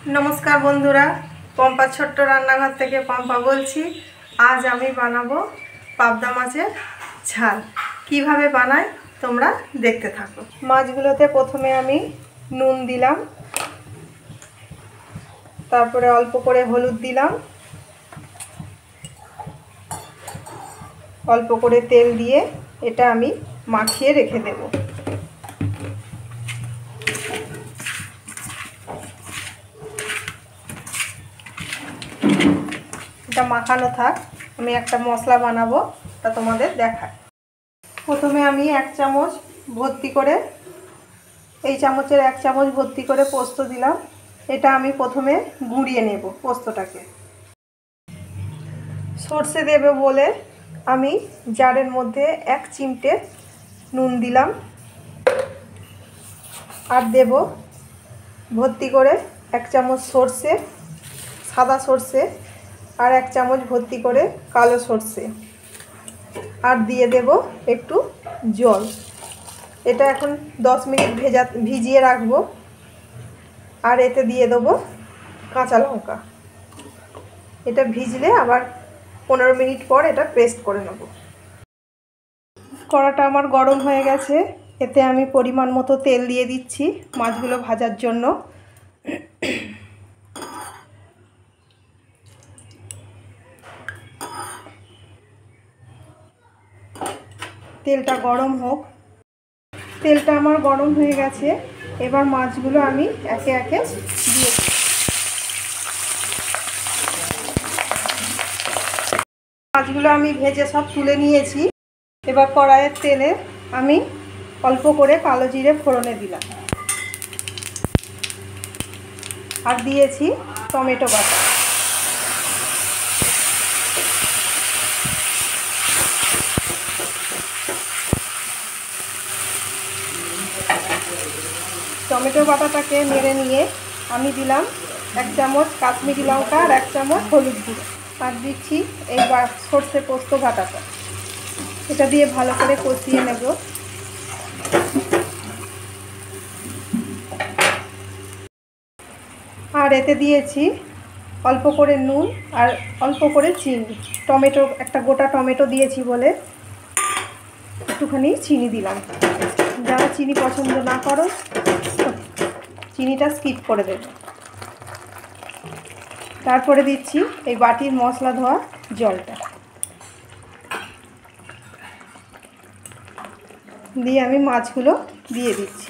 नमस्कार बंधुरा पम्पा छोट्ट रान्नाघर थेके पम्पा बोलছি। आज आमी बानाबो पाबदा माछेर झाल। किभाबे बानाई तोमरा देखते थाको। माछगुलोते प्रथमे आमी नुन दिलाम, तारपरे अल्प करे हलुद दिलाम, अल्प करे तेल दिए एटा आमी माखिए रेखे देब। এটা মাখানো থাক, আমি একটা মশলা বানাবো তা তোমাদের দেখাই। প্রথমে আমি 1 চামচ ভর্তি করে, এই চামচের 1 চামচ ভর্তি করে পোস্ত দিলাম। এটা আমি প্রথমে গুঁড়িয়ে নেব পোস্তটাকে। সরষে দেব বলে আমি জারের মধ্যে 1 চিমটে নুন দিলাম আর দেব ভর্তি করে 1 চামচ সরষে, সাদা সরষে আর 1 চামচ ভর্তি করে কালো সরষে আর দিয়ে দেব একটু জল। এটা এখন 10 মিনিট ভিজিয়ে রাখবো আর এতে দিয়ে দেব কাঁচা লঙ্কা। এটা ভিজলে আবার 15 মিনিট পর এটা পেস্ট করে নেব। কড়াটা আমার গরম হয়ে গেছে, এতে আমি পরিমাণ মতো তেল দিয়ে দিচ্ছি মাছগুলো ভাজার জন্য। তেলটা গরম হোক। তেলটা আমার গরম হয়ে গেছে, এবার মাছগুলো আমি একে একে দিয়ে দিই। মাছগুলো আমি ভেজে সব তুলে নিয়েছি। এবার কড়াইয়ের তেলে আমি অল্প করে কালো জিরে ফোড়নে দিলাম আর দিয়েছি টমেটো বাটা। টমেটো বাটাটাকে নেড়ে নিয়ে আমি দিলাম 1 চামচ কাশ্মীরি লঙ্কা আর 1 চামচ হলুদ গুঁড়ো আর দিচ্ছি এই সরষে পোস্ত বাটাটা। এটা দিয়ে ভালো করে কষিয়ে নেব। আর এতে দিয়েছি অল্প করে নুন আর অল্প করে চিনি। টমেটো একটা গোটা টমেটো দিয়েছি বলে একটুখানি চিনি দিলাম। যারা চিনি পছন্দ না করো চিনিটা স্কিপ করে দেবে। তারপরে দিচ্ছি এই বাটির মশলা ধোয়া জলটা দিয়ে আমি মাছগুলো দিয়ে দিচ্ছি।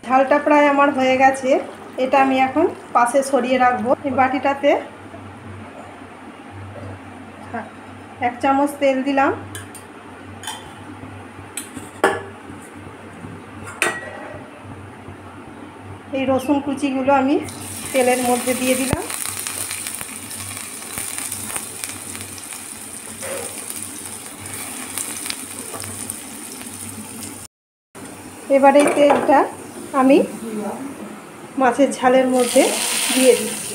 ঝালটা প্রায় আমার হয়ে গেছে, এটা আমি এখন পাশে সরিয়ে রাখবো। এই বাটিটাতে 1 চামচ তেল দিলাম, এই রসুন কুচিগুলো আমি তেলের মধ্যে দিয়ে দিলাম। এবার এই তেলটা আমি মাছের ঝালের মধ্যে দিয়ে দিচ্ছি।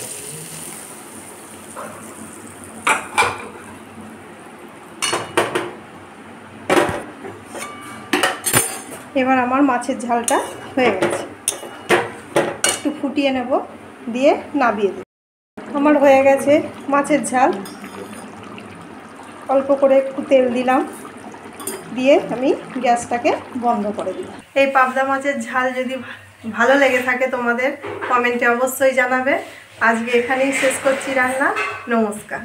এবার আমার মাছের ঝালটা হয়ে গেছে, একটু ফুটিয়ে নেব দিয়ে নামিয়ে দেব। আমার হয়ে গেছে মাছের ঝাল। অল্প করে একটু তেল দিলাম দিয়ে আমি গ্যাসটাকে বন্ধ করে দিলাম। এই পাবদা মাছের ঝাল যদি ভালো লেগে থাকে তোমাদের কমেন্টে অবশ্যই জানাবে। আজকে এখানেই শেষ করছি রান্না। নমস্কার।